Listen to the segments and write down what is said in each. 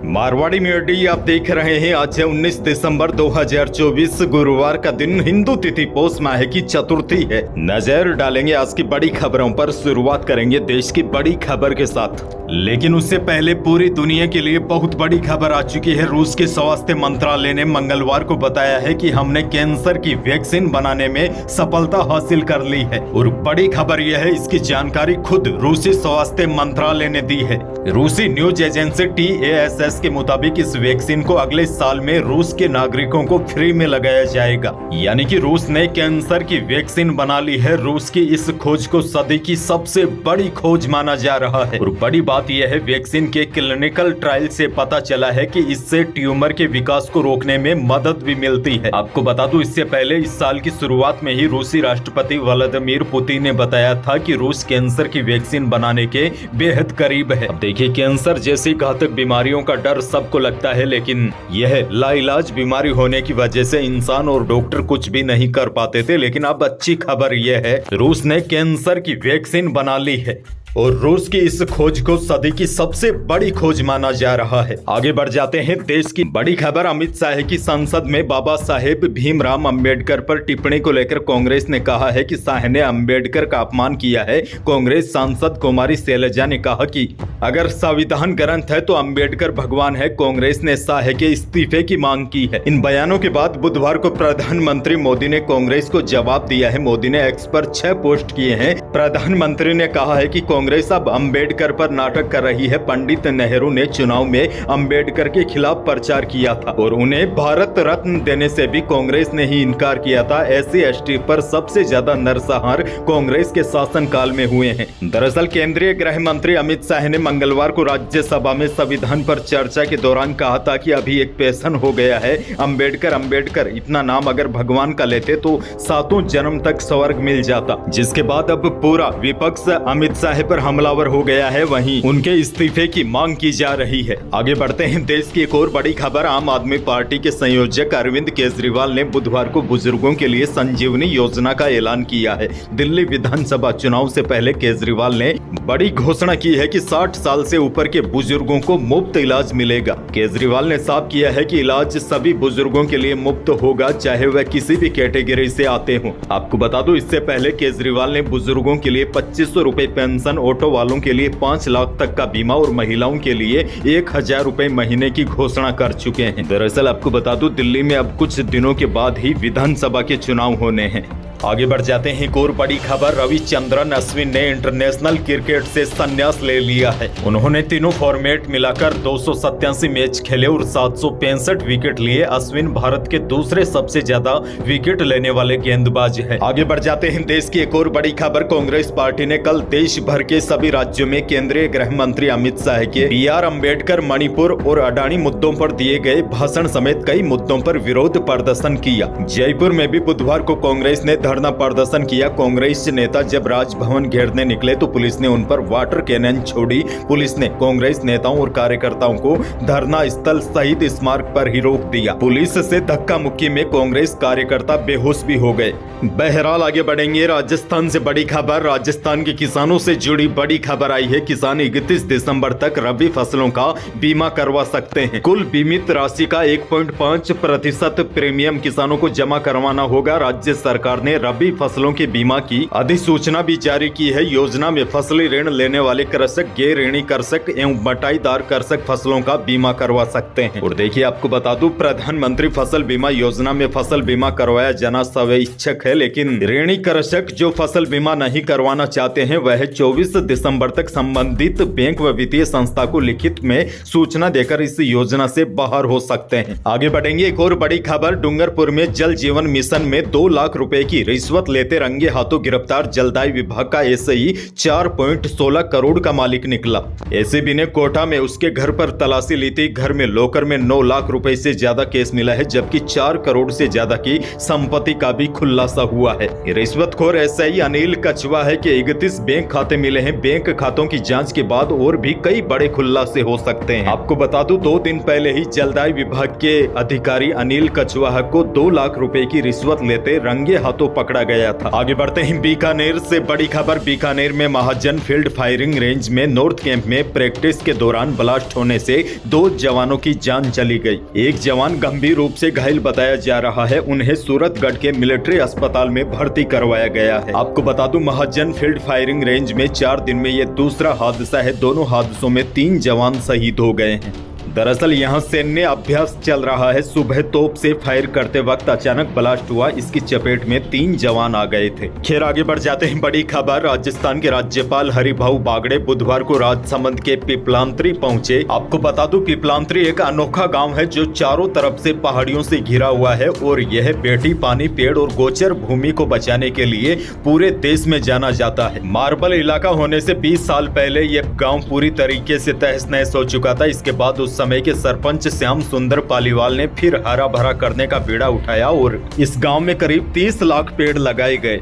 Marwari media आप देख रहे हैं। आज है 19 दिसंबर 2024 गुरुवार का दिन। हिंदू तिथि पौष माह की चतुर्थी है। नजर डालेंगे आज की बड़ी खबरों पर। शुरुआत करेंगे देश की बड़ी खबर के साथ, लेकिन उससे पहले पूरी दुनिया के लिए बहुत बड़ी खबर आ चुकी है। रूस के स्वास्थ्य मंत्रालय ने मंगलवार को बताया है कि हमने कैंसर की वैक्सीन बनाने में सफलता हासिल कर ली है। और बड़ी खबर यह है, इसकी जानकारी खुद रूसी स्वास्थ्य मंत्रालय ने दी है। रूसी न्यूज एजेंसी TASS के मुताबिक इस वैक्सीन को अगले साल में रूस के नागरिकों को फ्री में लगाया जाएगा। यानी कि रूस ने कैंसर की वैक्सीन बना ली है। रूस की इस खोज को सदी की सबसे बड़ी खोज माना जा रहा है। और बड़ी बात यह है, वैक्सीन के क्लिनिकल ट्रायल से पता चला है कि इससे ट्यूमर के विकास को रोकने में मदद भी मिलती है। आपको बता दूं, इससे पहले इस साल की शुरुआत में ही रूसी राष्ट्रपति व्लादिमीर पुतिन ने बताया था कि रूस कैंसर की वैक्सीन बनाने के बेहद करीब है। अब देखिए, कैंसर जैसी घातक बीमारियों का डर सबको लगता है, लेकिन यह लाइलाज बीमारी होने की वजह से इंसान और डॉक्टर कुछ भी नहीं कर पाते थे। लेकिन अब अच्छी खबर यह है, रूस ने कैंसर की वैक्सीन बना ली है और रूस की इस खोज को सदी की सबसे बड़ी खोज माना जा रहा है। आगे बढ़ जाते हैं। देश की बड़ी खबर, अमित शाह की संसद में बाबा साहेब भीमराव अंबेडकर पर टिप्पणी को लेकर कांग्रेस ने कहा है कि शाह ने अंबेडकर का अपमान किया है। कांग्रेस सांसद कुमारी शैलजा ने कहा कि अगर संविधान ग्रंथ है तो अंबेडकर भगवान है। कांग्रेस ने शाह के इस्तीफे की मांग की है। इन बयानों के बाद बुधवार को प्रधानमंत्री मोदी ने कांग्रेस को जवाब दिया है। मोदी ने एक्स पर 6 पोस्ट किए हैं। प्रधानमंत्री ने कहा है कि कांग्रेस अब अंबेडकर पर नाटक कर रही है। पंडित नेहरू ने चुनाव में अंबेडकर के खिलाफ प्रचार किया था और उन्हें भारत रत्न देने से भी कांग्रेस ने ही इनकार किया था। SC/ST पर सबसे ज्यादा नरसंहार कांग्रेस के शासनकाल में हुए हैं। दरअसल केंद्रीय गृह मंत्री अमित शाह ने मंगलवार को राज्यसभा में संविधान पर चर्चा के दौरान कहा था कि अभी एक पैशन हो गया है। अंबेडकर इतना नाम अगर भगवान का लेते तो 7 जन्म तक स्वर्ग मिल जाता। जिसके बाद अब पूरा विपक्ष अमित शाह पर हमलावर हो गया है। वहीं उनके इस्तीफे की मांग की जा रही है। आगे बढ़ते हैं। देश की एक और बड़ी खबर, आम आदमी पार्टी के संयोजक अरविंद केजरीवाल ने बुधवार को बुजुर्गों के लिए संजीवनी योजना का ऐलान किया है। दिल्ली विधानसभा चुनाव से पहले केजरीवाल ने बड़ी घोषणा की है कि 60 साल से ऊपर के बुजुर्गों को मुफ्त इलाज मिलेगा। केजरीवाल ने साफ किया है कि इलाज सभी बुजुर्गों के लिए मुफ्त होगा, चाहे वह किसी भी कैटेगरी से आते हों। आपको बता दूं, इससे पहले केजरीवाल ने बुजुर्गों के लिए 2500 रुपए पेंशन, ऑटो वालों के लिए 5 लाख तक का बीमा और महिलाओं के लिए 1000 रुपए महीने की घोषणा कर चुके हैं। दरअसल आपको बता दूं, दिल्ली में अब कुछ दिनों के बाद ही विधानसभा के चुनाव होने हैं। आगे बढ़ जाते हैं। एक और बड़ी खबर, रविचंद्रन अश्विन ने इंटरनेशनल क्रिकेट से संन्यास ले लिया है। उन्होंने तीनों फॉर्मेट मिलाकर 287 मैच खेले और 765 विकेट लिए। अश्विन भारत के दूसरे सबसे ज्यादा विकेट लेने वाले गेंदबाज है। आगे बढ़ जाते हैं। देश की एक और बड़ी खबर, कांग्रेस पार्टी ने कल देश भर के सभी राज्यों में केंद्रीय गृह मंत्री अमित शाह के BR अम्बेडकर, मणिपुर और अडानी मुद्दों पर दिए गए भाषण समेत कई मुद्दों पर विरोध प्रदर्शन किया। जयपुर में भी बुधवार को कांग्रेस ने धरना प्रदर्शन किया। कांग्रेस नेता जब राजभवन घेरने निकले तो पुलिस ने उन पर वाटर कैनन छोड़ी। पुलिस ने कांग्रेस नेताओं और कार्यकर्ताओं को धरना स्थल सहित स्मारक पर ही रोक दिया। पुलिस से धक्का मुक्की में कांग्रेस कार्यकर्ता बेहोश भी हो गए। बहरहाल आगे बढ़ेंगे। राजस्थान से बड़ी खबर, राजस्थान के किसानों से जुड़ी बड़ी खबर आई है। किसान 31 दिसंबर तक रबी फसलों का बीमा करवा सकते हैं। कुल बीमित राशि का 1.5% प्रीमियम किसानों को जमा करवाना होगा। राज्य सरकार ने रबी फसलों के बीमा की अधिसूचना भी जारी की है। योजना में फसली ऋण लेने वाले कृषक, गैर ऋणी कृषक एवं बटाईदार कृषक फसलों का बीमा करवा सकते हैं। और देखिए, आपको बता दूं, प्रधानमंत्री फसल बीमा योजना में फसल बीमा करवाया जाना स्वैच्छिक है, लेकिन ऋणी कृषक जो फसल बीमा नहीं करवाना चाहते हैं वह 24 दिसंबर तक संबंधित बैंक व वित्तीय संस्था को लिखित में सूचना देकर इस योजना से बाहर हो सकते हैं। आगे बढ़ेंगे। एक और बड़ी खबर, डूंगरपुर में जल जीवन मिशन में 2 लाख रुपए की रिश्वत लेते रंगे हाथों गिरफ्तार जलदाय विभाग का SI 4.16 करोड़ का मालिक निकला। ACB ने कोटा में उसके घर पर तलाशी ली थी। घर में लॉकर में 9 लाख रुपए से ज्यादा केस मिला है, जबकि 4 करोड़ से ज्यादा की संपत्ति का भी खुलासा हुआ है। रिश्वतखोर SI अनिल कछवा है कि 31 बैंक खाते मिले हैं। बैंक खातों की जांच के बाद और भी कई बड़े खुलासे हो सकते हैं। आपको बता दूं, 2 दिन पहले ही जलदाय विभाग के अधिकारी अनिल कछवाहा को 2 लाख रुपए की रिश्वत लेते रंगे हाथों पकड़ा गया था। आगे बढ़ते ही बीकानेर से बड़ी खबर। बीकानेर में महाजन फील्ड फायरिंग रेंज में नॉर्थ कैंप में प्रैक्टिस के दौरान ब्लास्ट होने से 2 जवानों की जान चली गई। एक जवान गंभीर रूप से घायल बताया जा रहा है। उन्हें सूरतगढ़ के मिलिट्री अस्पताल में भर्ती करवाया गया है। आपको बता दूं, महाजन फील्ड फायरिंग रेंज में 4 दिन में ये दूसरा हादसा है। दोनों हादसों में 3 जवान शहीद हो गए हैं। दरअसल यहां सैन्य अभ्यास चल रहा है। सुबह तोप से फायर करते वक्त अचानक ब्लास्ट हुआ। इसकी चपेट में 3 जवान आ गए थे। खैर आगे बढ़ जाते हैं। बड़ी खबर, राजस्थान के राज्यपाल हरिभाऊ बागड़े बुधवार को राजसमंद के पिपलांत्री पहुंचे। आपको बता दूं, पिपलांत्री एक अनोखा गांव है जो चारों तरफ से पहाड़ियों से घिरा हुआ है और यह बेटी पानी, पेड़ और गोचर भूमि को बचाने के लिए पूरे देश में जाना जाता है। मार्बल इलाका होने से 20 साल पहले यह गाँव पूरी तरीके से तहस नहस हो चुका था। इसके बाद उस समय के सरपंच श्याम सुंदर पालीवाल ने फिर हरा भरा करने का बीड़ा उठाया और इस गांव में करीब 30 लाख पेड़ लगाए गए।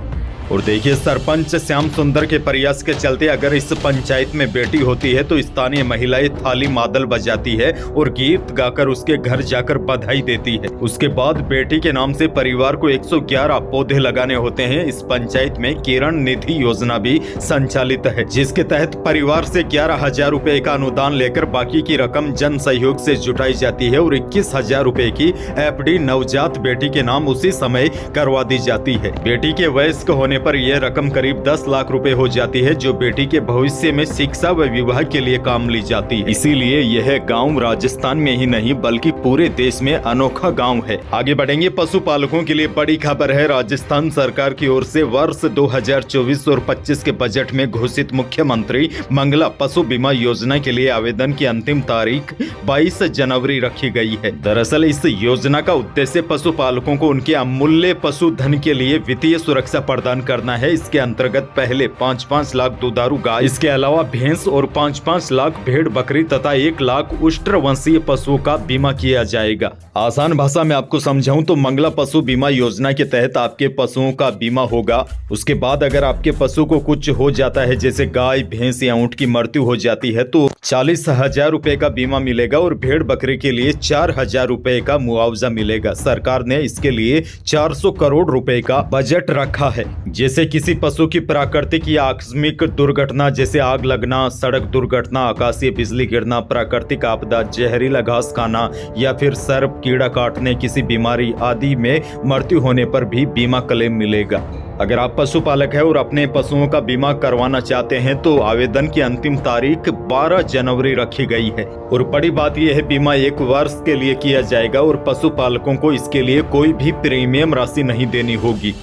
और देखिए, सरपंच श्याम सुंदर के प्रयास के चलते अगर इस पंचायत में बेटी होती है तो स्थानीय महिलाएं थाली मादल बजाती है और गीत गाकर उसके घर जाकर बधाई देती है। उसके बाद बेटी के नाम से परिवार को 111 पौधे लगाने होते हैं। इस पंचायत में किरण निधि योजना भी संचालित है, जिसके तहत परिवार से 11,000 रुपए का अनुदान लेकर बाकी की रकम जन सहयोग से जुटाई जाती है और 21,000 रुपए की FD नवजात बेटी के नाम उसी समय करवा दी जाती है। बेटी के वयस्क होने पर यह रकम करीब 10 लाख रुपए हो जाती है, जो बेटी के भविष्य में शिक्षा व विवाह के लिए काम ली जाती है। इसीलिए यह गांव राजस्थान में ही नहीं बल्कि पूरे देश में अनोखा गांव है। आगे बढ़ेंगे। पशुपालकों के लिए बड़ी खबर है। राजस्थान सरकार की ओर से वर्ष 2024 और 25 के बजट में घोषित मुख्यमंत्री मंगला पशु बीमा योजना के लिए आवेदन की अंतिम तारीख 22 जनवरी रखी गई है। दरअसल इस योजना का उद्देश्य पशुपालकों को उनके अमूल्य पशुधन के लिए वित्तीय सुरक्षा प्रदान करना है। इसके अंतर्गत पहले 5-5 लाख दुधारू गाय, इसके अलावा भैंस और 5-5 लाख भेड़ बकरी तथा 1 लाख उष्ट्रवंशीय पशुओं का बीमा किया जाएगा। आसान भाषा में आपको समझाऊं तो मंगला पशु बीमा योजना के तहत आपके पशुओं का बीमा होगा। उसके बाद अगर आपके पशु को कुछ हो जाता है, जैसे गाय, भैंस या ऊंट की मृत्यु हो जाती है, तो 40,000 रुपए का बीमा मिलेगा और भेड़ बकरी के लिए 4,000 रुपए का मुआवजा मिलेगा। सरकार ने इसके लिए 400 करोड़ रुपए का बजट रखा है। जैसे किसी पशु की प्राकृतिक या आकस्मिक दुर्घटना जैसे आग लगना, सड़क दुर्घटना, आकाशीय बिजली गिरना, प्राकृतिक आपदा, जहरीला घास खाना या फिर सर्प कीड़ा काटने, किसी बीमारी आदि में मृत्यु होने पर भी बीमा क्लेम मिलेगा। अगर आप पशुपालक हैं और अपने पशुओं का बीमा करवाना चाहते हैं तो आवेदन की अंतिम तारीख 12 जनवरी रखी गई है। और बड़ी बात यह है, बीमा 1 वर्ष के लिए किया जाएगा और पशुपालकों को इसके लिए कोई भी प्रीमियम राशि नहीं देनी होगी।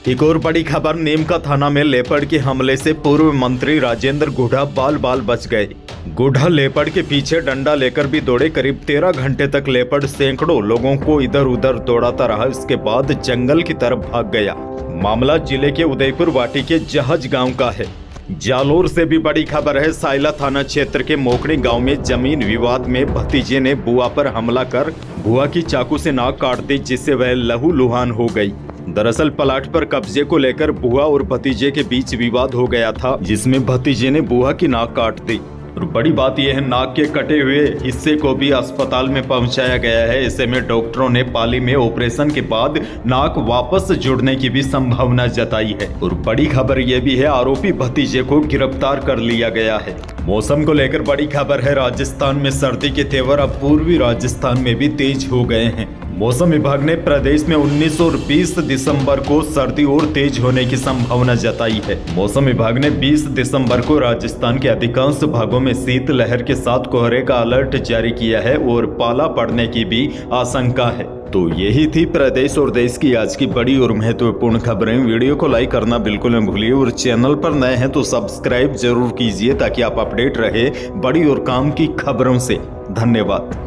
एक और बड़ी खबर, नीमका थाना में लेपर्ड के हमले से पूर्व मंत्री राजेंद्र गुढ़ा बाल बच गए। गुढ़ा लेपर्ड के पीछे डंडा लेकर भी दौड़े। करीब 13 घंटे तक लेपर्ड सैकड़ों लोगों को इधर उधर दौड़ाता रहा। इसके बाद जंगल की तरफ भाग गया। मामला जिले के उदयपुर वाटी के जहाज गांव का है। जालोर से भी बड़ी खबर है। साइला थाना क्षेत्र के मोकड़ी गांव में जमीन विवाद में भतीजे ने बुआ पर हमला कर बुआ की चाकू से नाक काट दी, जिससे वह लहूलुहान हो गई। दरअसल प्लाट पर कब्जे को लेकर बुआ और भतीजे के बीच विवाद हो गया था, जिसमें भतीजे ने बुआ की नाक काट दी। और बड़ी बात यह है, नाक के कटे हुए हिस्से को भी अस्पताल में पहुंचाया गया है। ऐसे में डॉक्टरों ने पाली में ऑपरेशन के बाद नाक वापस जुड़ने की भी संभावना जताई है। और बड़ी खबर यह भी है, आरोपी भतीजे को गिरफ्तार कर लिया गया है। मौसम को लेकर बड़ी खबर है। राजस्थान में सर्दी के तेवर अब पूर्वी राजस्थान में भी तेज हो गए हैं। मौसम विभाग ने प्रदेश में 19 और 20 दिसंबर को सर्दी और तेज होने की संभावना जताई है। मौसम विभाग ने 20 दिसंबर को राजस्थान के अधिकांश भागों में शीतलहर के साथ कोहरे का अलर्ट जारी किया है और पाला पड़ने की भी आशंका है। तो यही थी प्रदेश और देश की आज की बड़ी और महत्वपूर्ण खबरें। वीडियो को लाइक करना बिल्कुल न भूलिए और चैनल पर नए हैं तो सब्सक्राइब जरूर कीजिए ताकि आप अपडेट रहे बड़ी और काम की खबरों से। धन्यवाद।